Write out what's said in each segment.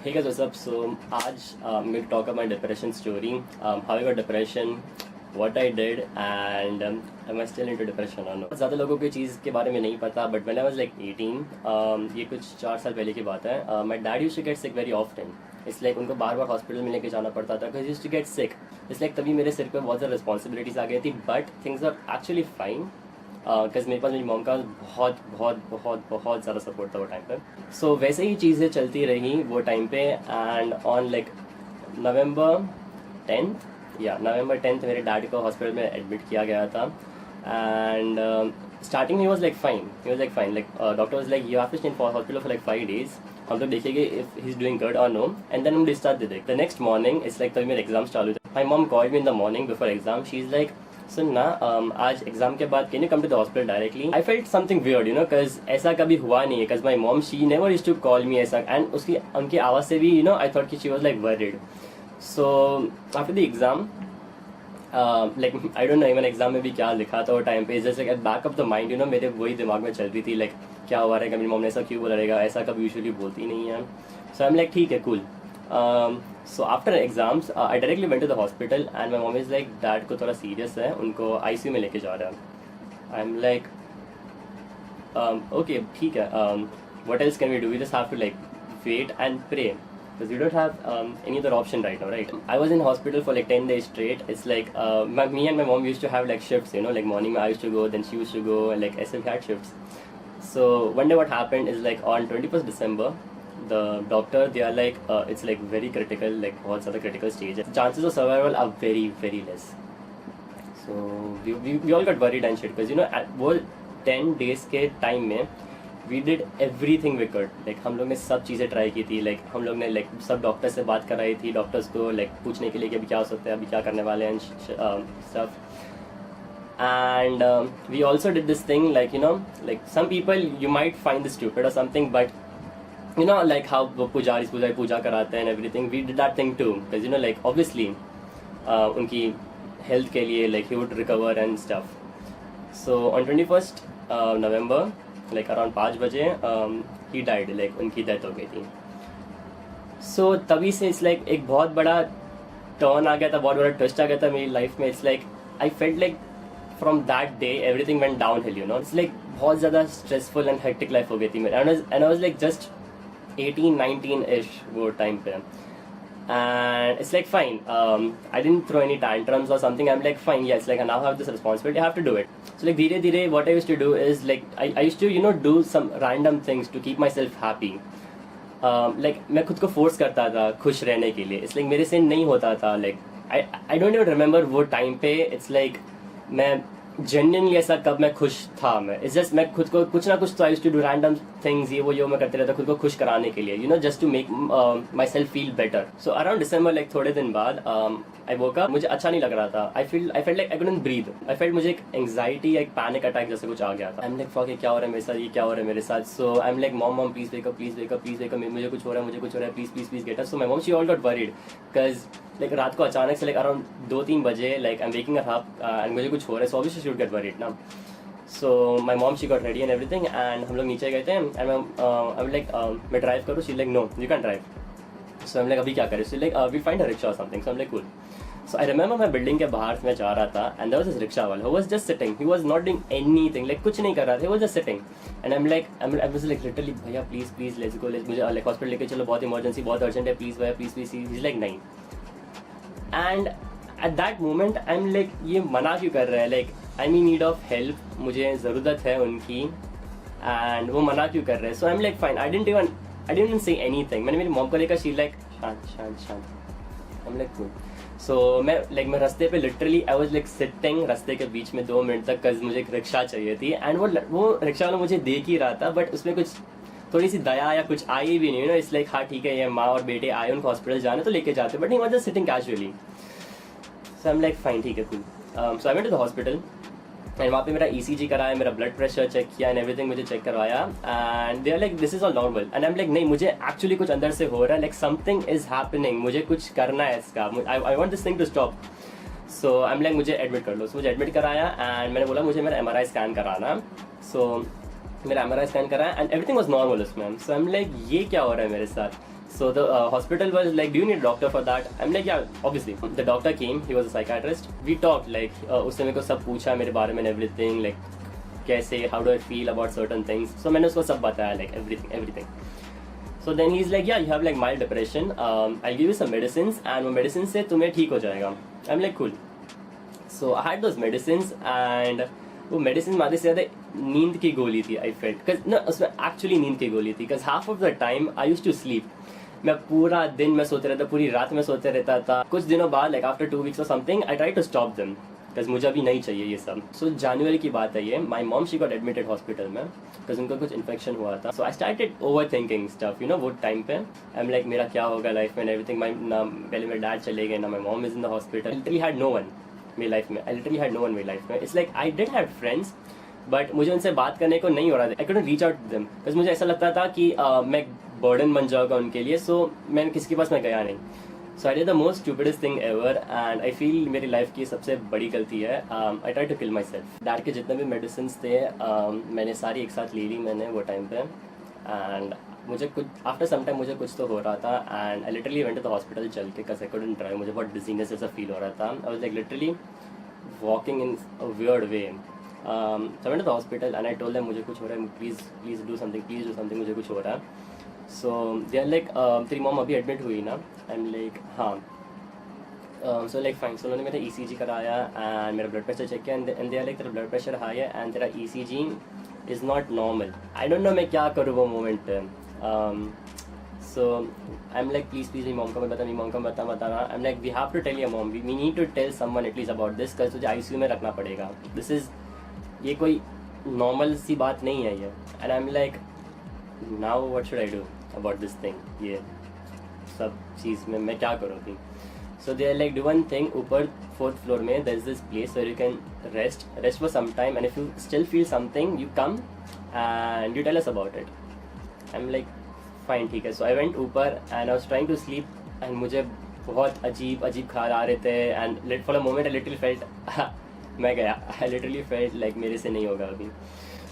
Hey guys, what's up? So, आज I'm going to talk about my depression story, how I got depression, what I did, and am I still into depression or not? ज़्यादा लोगों को चीज़ के बारे में नहीं पता, but when I was like 18, ये कुछ 4 साल पहले की बात है. My dad used to get sick very often. It's like उनको बार बार हॉस्पिटल में लेके जाना पड़ता था, because he used to get sick. It's like तभी मेरे सिर पे बहुत ज़्यादा रिस्पॉन्सिबिलिटीज़ आ गई थी, but things are actually fine. Because मेरे पास मेरी मॉम का बहुत बहुत बहुत बहुत ज़्यादा सपोर्ट था वो टाइम पर. सो वैसे ही चीज़ें चलती रही वो टाइम पे. And on like November 10th मेरे डैडी को हॉस्पिटल में एडमिट किया गया था. And starting he was like fine like doctor was like you have to stay in hospital for like 5 days. हम लोग देखेंगे if he is doing good और नो. एंड देन हम डिस्चार्ज दे देंगे. The next morning it's like तभी मेरे exams चालू थे. My mom called me in the morning before exam. She is like सुन ना, आज एग्जाम के बाद can you come to the hospital directly. I felt something weird, you know, because ऐसा कभी हुआ नहीं है. Because my mom she never used to call me ऐसा. एंड उसकी उनकी आवाज़ से भी, यू नो, आई थॉट कि she was like worried. So after the exam, like I don't know even exam में भी क्या लिखा था वो टाइम पे. जैसे at back of the mind, you know, मेरे वही दिमाग में चल रही थी लाइक क्या हुआ रहेगा, मेरी मॉम ने ऐसा क्यों बोला रहेगा, ऐसा कभी यूजुअली बोलती नहीं है. सो आई एम लाइक ठीक है, cool. So after exams, I directly went to the hospital and my mom is like, dad को थोड़ा serious है, उनको ICU में लेके जा रहा है. I'm like, okay, ठीक है. What else can we do? We just have to like wait and pray because we don't have any other option right now, right? I was in hospital for like 10 days straight. It's like me and my mom used to have like shifts, you know, like morning I used to go, then she used to go, and like SF had shifts. So one day what happened is like on 21st December. The doctor, they are like, it's like very critical, like बहुत ज़्यादा critical stage. Chances of survival are very very less. So we all got worried and shit because, you know, at वो 10 days के time में we did everything we could. Like हम लोग ने सब चीज़ें ट्राई की थी. Like हम लोग ने like सब डॉक्टर से बात कराई थी, डॉक्टर्स को like पूछने के लिए कि अभी क्या हो सकता है, अभी क्या करने वाले हैं stuff. And we also did this thing, like, you know, like some people you might find this stupid or something, but you know, like how पुजारी पूजा कराते हैं and everything, we did that thing too because, you know, like obviously उनकी health के लिए like he would recover and stuff. So on 21st November like around 5 बजे he died, like उनकी death हो गई थी. So तभी से it's like एक बहुत बड़ा turn आ गया था, बहुत बड़ा twist आ गया था मेरी life में. It's like I felt like from that day everything went downhill, you know. It's like बहुत ज़्यादा stressful and hectic life हो गई थी मेरी. And I was like just 18-19-ish वो टाइम पे. And it's like fine, I didn't throw any tantrums or something. I'm like fine, yes, like I now have this responsibility, I have to do it. So like धीरे धीरे what I used to do is like I used to, you know, do some random things to keep myself happy. Like मैं खुद को force करता था खुश रहने के लिए. It's like मेरे से नहीं होता था. Like I don't even remember वो टाइम पे. It's like मैं जेन्युइनली ऐसा कब मैं खुश था. मैं इट्स जस्ट मैं खुद को कुछ ना कुछ तो I used to do random things, ये वो मैं करते रहता खुद को खुश कराने के लिए, you know, just to make myself feel better. So around December like थोड़े दिन बाद आई वोक अप. मुझे अच्छा नहीं लग रहा था. I felt like I couldn't breathe. I felt मुझे एक एंग्जाइटी या एक पैनिक अटैक जैसे कुछ आ गया था. आई एम लाइक फक, क्या हो रहा है मेरे साथ, ये क्या हो रहा है मेरे साथ. So I am like mom please wake up, please wake up, please wake up, मुझे कुछ हो रहा है, please get up. So my mom she all got worried because like रात को अचानक से लाइक अराउंड 2-3 बजे like I am waking up and मुझे कुछ हो रहा है. So obviously she would get worried ना. So my mom she got ready and everything and हम लोग नीचे गए थे. एंड आई लाइक मैं ड्राइव करूँ. She like no you can drive. So हम लाइक अभी क्या करें. She like we find a rickshaw और समथिंग. सो हम like cool. So I remember मैं बिल्डिंग के बाहर मैं जा रहा था and there was this rickshaw वाला who was just sitting. He was not doing anything, like कुछ नहीं कर रहा था. He was just sitting and I was like literally भैया please let's go, मुझे like हॉस्पिटल लेके चलो, बहुत इमरजेंसी, बहुत अर्जेंट है, प्लीज भैया प्लीज. He's like नहीं. And at that moment I'm like ये मना क्यों कर रहा है, like I'm in need of help, मुझे ज़रूरत है उनकी and वो मना क्यों कर रहे हैं. So I'm like fine. I didn't even say anything. मैंने मेरी मॉम को लेकर she like शांत. I'm like cool. सो मैं रास्ते पे literally I was like sitting रास्ते के बीच में 2 मिनट तक कज मुझे एक रिक्शा चाहिए थी. एंड वो रिक्शा वाला मुझे देख ही रहा था बट उसमें कुछ थोड़ी सी दया या कुछ आई भी नहीं. इट्स लाइक हाँ ठीक है, ये माँ और बेटे आए, उनको हॉस्पिटल जाने तो लेके जाते, बट नहीं was just sitting casually. So I am like fine, ठीक है cool. So I went to the hospital and वहाँ पे मेरा ECG कराया, मेरा ब्लड प्रेशर चेक किया एंड एवरीथिंग मुझे चेक करवाया. And they are like this is all normal. And I am like नहीं, मुझे एक्चुअली कुछ अंदर से हो रहा है, लाइक समथिंग इज हैपनिंग, मुझे कुछ करना है इसका, I want this thing to stop. So I am like मुझे एडमिट कर लो. सो मुझे एडमिट कराया एंड मैंने बोला मुझे मेरा MRI स्कैन कराना. सो मेरा MRI स्कैन कराया एंड एवरीथिंग वाज नॉर्मल उसमें. सो आई एम लाइक ये क्या हो रहा है मेरे साथ. So the hospital was like, do you need a doctor for that? I'm like, yeah, obviously. The doctor came, he was a psychiatrist. We talked, like, उसने मेरे को सब पूछा मेरे बारे में, everything, like, कैसे, how do I feel about certain things. So मैंने उसको सब बताया, like, everything. So then he's like, yeah, you have like mild depression. I'll give you some medicines, and वो medicines से तुम्हें ठीक हो जाएगा. I'm like, cool. So I had those medicines, and वो मेडिसिन मारने से ज़्यादा नींद की गोली थी. आई फेल्ट बिकॉज ना उसमें एक्चुअली नींद की गोली थी, because half of the time I used to sleep. मैं पूरा दिन में सोते रहता, पूरी रात में सोते रहता था. कुछ दिनों बाद, लाइक आफ्टर 2 weeks और something, I try to stop them because मुझे अभी नहीं चाहिए ये सब. सो जनवरी की बात है ये. My mom she got admitted hospital में बिकॉज उनको कुछ इन्फेक्शन हुआ था. So I started over thinking stuff, you know, वो टाइम पे आई एम लाइक, मेरा क्या होगा लाइफ में, एवरीथिंग. ना पहले मेरे डैड चले गए, ना my mom is in the hospital. Literally had no one मेरी लाइफ में. I literally had no one मेरी लाइफ में. It's like I did have friends, but मुझे उनसे बात करने को नहीं हो रहा था. I couldn't reach out to them because मुझे ऐसा लगता था कि मैं बर्डन बन जाऊंगा उनके लिए. सो मैं किसी के पास मैं गया नहीं. So I did the most stupidest thing ever, and I feel मेरी लाइफ की सबसे बड़ी गलती है. I try to kill myself. Dad के जितने भी मेडिसिन थे मैंने सारी एक साथ ले ली मैंने वो टाइम पे. एंड मुझे कुछ आफ्टर सम टाइम मुझे कुछ तो हो रहा था, and I literally went to the hospital चल के बिकॉज आई कुडंट ड्राइव. मुझे बहुत डिजीनेस जैसा फील हो रहा था. I was like literally walking in a weird way. So I went to the hospital and I told them मुझे कुछ हो रहा है, please do something, मुझे कुछ हो रहा है. So they are like, तेरी मॉम अभी एडमिट हुई ना? I'm like, हाँ. So like fine. So उन्होंने मेरा ECG कराया and मेरा ब्लड प्रेशर चेक किया, and they are like, तेरा ब्लड प्रेशर हाई है and तेरा ECG is not normal. I don't know मैं क्या करूँ वो मोमेंट पे. So I'm like, please मेरी मॉम को मत बता. I'm like, we have to tell your mom. We need to tell someone at least about this, because तुझे ICU में रखना पड़ेगा. ये कोई नॉर्मल सी बात नहीं है ये. And I am like, now what should I do about this thing. ये सब चीज़ में मैं क्या करूँ थी. So they are like, do one thing, ऊपर 4th floor में there is this place where you can rest for some time, and if you still feel something you come and you tell us about it. I am like, fine, ठीक है. So I went ऊपर and I was trying to sleep, and मुझे बहुत अजीब ख्याल आ रहे थे. And for a moment I literally felt मैं गया. आई लिटरली फेल्ट लाइक मेरे से नहीं होगा अभी.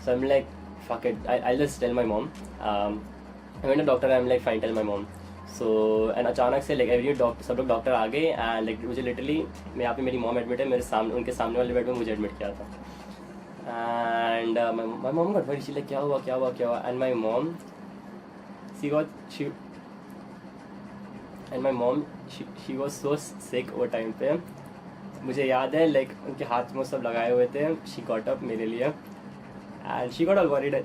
So I am like, fuck it, I just tell my mom. I went to doctor. I am like, fine, tell my mom. So and अचानक से like every doctor, सब लोग डॉक्टर आ गए, एंड लाइक मुझे लिटरली, मैं यहाँ पे मेरी मॉम एडमिट है, मेरे सामने, उनके सामने वाले बेड में मुझे एडमिट किया था. And my mom got very, she like, क्या हुआ. And my mom she was so sick वो टाइम पे. मुझे याद है लाइक उनके हाथ में सब लगाए हुए थे. शी गॉट अप मेरे लिए and she got all worried and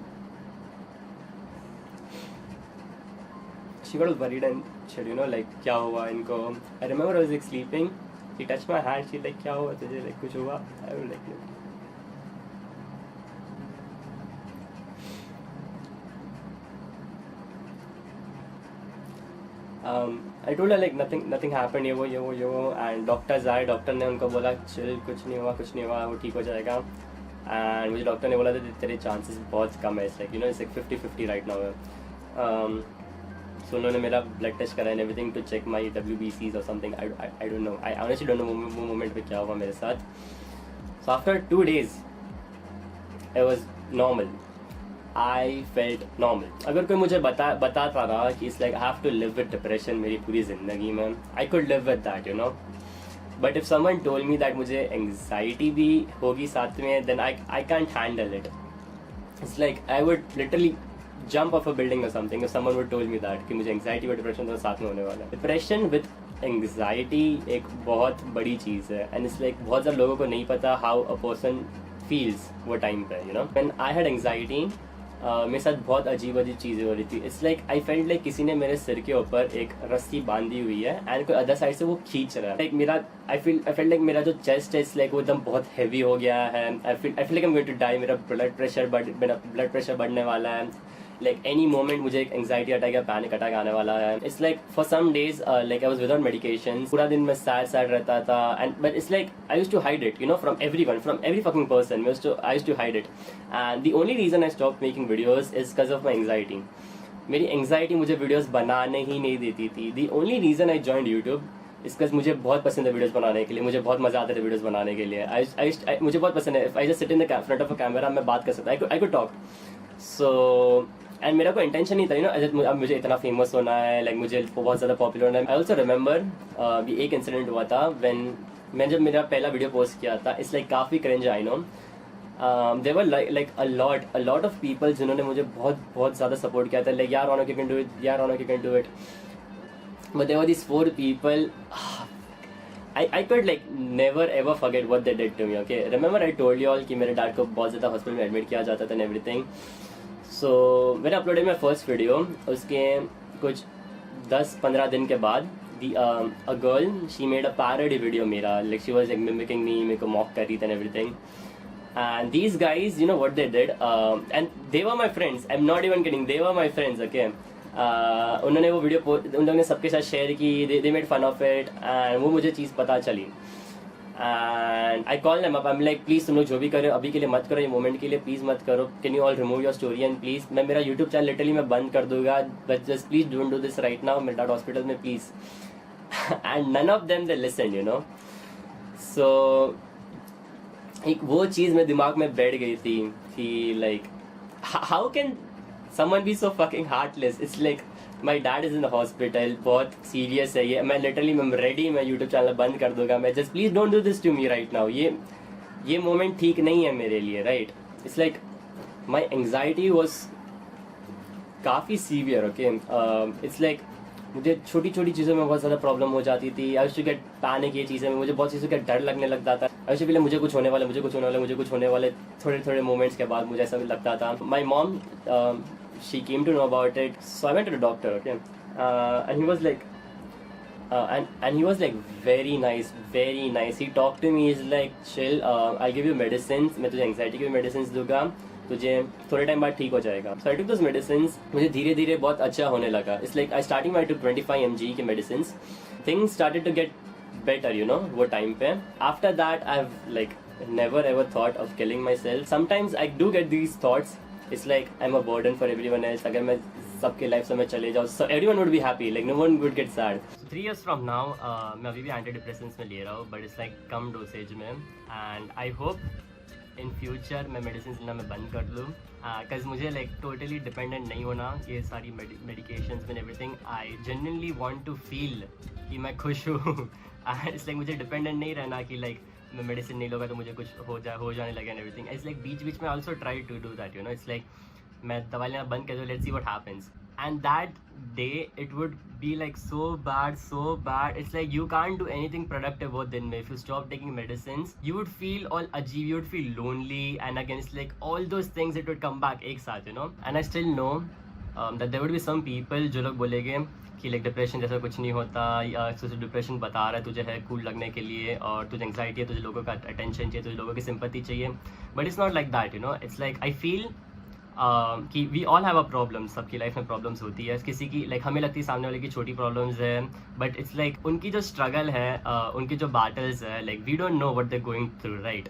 said, you know, like क्या हुआ इनको. I remember I was like sleeping. She touch my hand. She like, क्या हुआ तुझे, लाइक कुछ हुआ. I was like, I told her like nothing happened, ये वो. एंड डॉक्टर्स आए. डॉक्टर ने उनको बोला, चिल, कुछ नहीं हुआ, वो ठीक हो जाएगा. एंड मुझे डॉक्टर ने बोला था तेरे चांसेस बहुत कम है. It's like, you know, it's like 50-50 right now है. सो उन्होंने मेरा ब्लड टेस्ट करा and everything to check my WBCs और something. I don't know, I honestly don't know वो मोमेंट पे क्या हुआ मेरे साथ. So after 2 days I was normal. I felt normal. अगर कोई मुझे बताता रहा कि it's like I have to live with depression मेरी पूरी ज़िंदगी में, आई could live with that, you know. But if someone told me that मुझे एंग्जाइटी भी होगी साथ में, then I can't handle it. It's like I would literally jump off a building और something if someone would told me that कि मुझे anxiety और depression दोनों साथ में होने वाला है. डिप्रेशन विद एंग्जाइटी एक बहुत बड़ी चीज़ है, एंड इट्स लाइक बहुत सारे लोगों को नहीं पता हाउ अ पर्सन फील्स वो टाइम पे, you know. When I had anxiety, मेरे साथ बहुत अजीब चीज़ें हो रही थी. It's like I felt like किसी ने मेरे सिर के ऊपर एक रस्सी बांधी हुई है एंड कोई अदर साइड से वो खींच रहा है. लाइक मेरा आई फेल्ट लाइक मेरा जो चेस्ट है, इट्स लाइक वो एकदम बहुत हैवी हो गया है. I feel like I am going to die. मेरा ब्लड प्रेशर बढ़ने वाला है. लाइक एनी मोमेंट मुझे एक एंग्जाइटी अटैक या पैनिक अटैक आने वाला है. It's like for some days like I was without medication. पूरा दिन मैं सैड रहता था. And but it's like I used to hide it, you know, from everyone, from every fucking person. I used to hide it. And the only reason I stop making videos is because of my anxiety. मेरी anxiety मुझे videos बनाने ही नहीं देती थी. The only reason I joined YouTube is because मुझे बहुत पसंद है वीडियोस बनाने के लिए. मुझे बहुत मजा आता है वीडियोस बनाने के लिए. मुझे बहुत पसंद है. I just sit in the front of a camera, मैं बात कर सकता. I could talk. So and मेरा कोई इंटेंशन नहीं था अब मुझे इतना फेमस होना है, लाइक मुझे बहुत ज़्यादा पॉपुलर होना है. आई ऑल्सो रिमेंबर भी एक इंसिडेंट हुआ था व्हेन मैं जब मेरा पहला वीडियो पोस्ट किया था. इट्स लाइक काफ़ी cringe, I know. There were like a lot of people जिन्होंने मुझे बहुत ज़्यादा सपोर्ट किया था, लाइक यार Honour you can do it, यार Honour you can do it. But there were this 4 people. I could like never ever forget what they did to me. Okay, remember I told you all कि मेरे dad को बहुत ज़्यादा hospital में admit किया जाता था and everything. So मैंने अपलोडेड मेरा फर्स्ट वीडियो, उसके कुछ 10-15 दिन के बाद a girl, she made a parody video मेरा, like she was like mimicking me, मेरे को mock कर रही थी and everything. And these guys, you know what they did, and they were my friends. I'm not even kidding, they were my friends. Okay. उन्होंने वो video उन लोगों ने सबके साथ शेयर की. They made fun of it and वो मुझे चीज़ पता चली. And I call them up. I am like please तुम लोग जो भी करो अभी के लिए मत करो, ये मोमेंट के लिए प्लीज़ मत करो. Can you all remove your story and please मैं मेरा यूट्यूब चैनल लिटरली मैं बंद कर दूंगा, but just please don't do this right now. मेरे डैड हॉस्पिटल में please. And none of them they listen, you know. So एक वो चीज़ मेरे दिमाग में बैठ गई थी कि like how can someone be so fucking heartless. It's like my dad is in the hospital, बहुत सीरियस है ये. मैं लिटरली मैं रेडी, मैं यूट्यूब चैनल बंद कर दूंगा. मैं just please don't do this to me right now. ये मोमेंट ठीक नहीं है मेरे लिए, right. It's like my anxiety was काफ़ी सीवियर. ओके, इट्स लाइक मुझे छोटी छोटी चीज़ों में बहुत ज़्यादा प्रॉब्लम हो जाती थी. I used to get panic. ये चीज़ें मुझे बहुत चीज़ों का डर लगने लग जाता है. आई यूज्ड टू फील मुझे कुछ होने वाला, मुझे कुछ होने वाला, मुझे कुछ होने वाले. थोड़े मोमेंट्स के बाद मुझे ऐसा भी लगता था. My mom, she came to know about it, so I went to the doctor. Okay, and he was like and he was like very nice. He talked to me. He's like chill, I'll give you medicines. मैं तुझे anxiety के medicines दूंगा, तुझे थोड़े time बाद ठीक हो जाएगा. So I took those medicines. मुझे धीरे धीरे बहुत अच्छा होने लगा. It's like I starting I took 25 mg के medicines. Things started to get better, you know, वो time पे. After that I've like never ever thought of killing myself. Sometimes I do get these thoughts. It's like I'm a burden for everyone else. अगर मैं सबके life से मैं चले जाऊँ, so everyone would be happy. Like no one would get sad. So 3 years from now, मैं अभी भी एंटी डिप्रेसेंट्स में ले रहा हूँ, but it's like come dosage में. And I hope in future मैं मेडिसिन लेना मैं बंद कर लूँ, cause मुझे like totally dependent नहीं होना ये सारी medications में everything. I genuinely want to feel कि मैं खुश हूँ. And it's like मुझे dependent नहीं रहना कि like मैं मेडिसिन नहीं लूँगा तो मुझे कुछ हो जाने लगे एंड एवरीथिंग. इट्स लाइक बीच में also try to do that, you know. It's like मैं दवाई लेना बंद कर दूँ, let's see what happens. And that day it would be like so bad. It's like you can't do anything productive वो दिन में. If you stop taking medicine you would feel all अजीब, you would feel lonely and again it's like all those things it would come back एक साथ, you know. And I still know that there would be some people जो लोग बोलेंगे कि like depression जैसा कुछ नहीं होता, या तुझे डिप्रेशन बता रहा है तुझे है कूल लगने के लिए, और तुझे एंग्जाइटी है, तुझे लोगों का अटेंशन चाहिए, तुझे लोगों की सिंपैथी चाहिए. But it's not like that, you know. It's like I feel कि we all have a problem. सबकी लाइफ में प्रॉब्लम्स होती है. किसी की लाइक हमें लगती है सामने वाले की छोटी प्रॉब्लम्स है, बट इट्स लाइक उनकी जो स्ट्रगल है, उनकी जो बैटल्स है, like we don't know what they going through, right.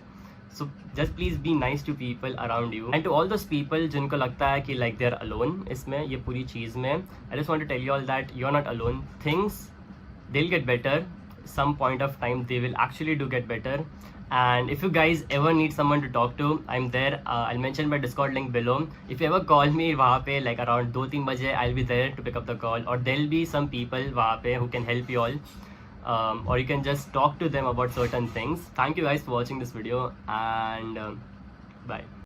So just please be nice to people around you, and to all those people जिनको लगता है कि like they're alone इसमें, ये पूरी चीज़ में. I just want to tell you all that you're not alone. Things they'll get better. Some point of time they will actually do get better. And if you guys ever need someone to talk to, I'm there. I'll mention my Discord link below. If you ever call me वहाँ पे like around 2-3 बजे, I'll be there to pick up the call. Or there'll be some people वहाँ पे who can help you all. Or you can just talk to them about certain things. Thank you guys for watching this video, and bye.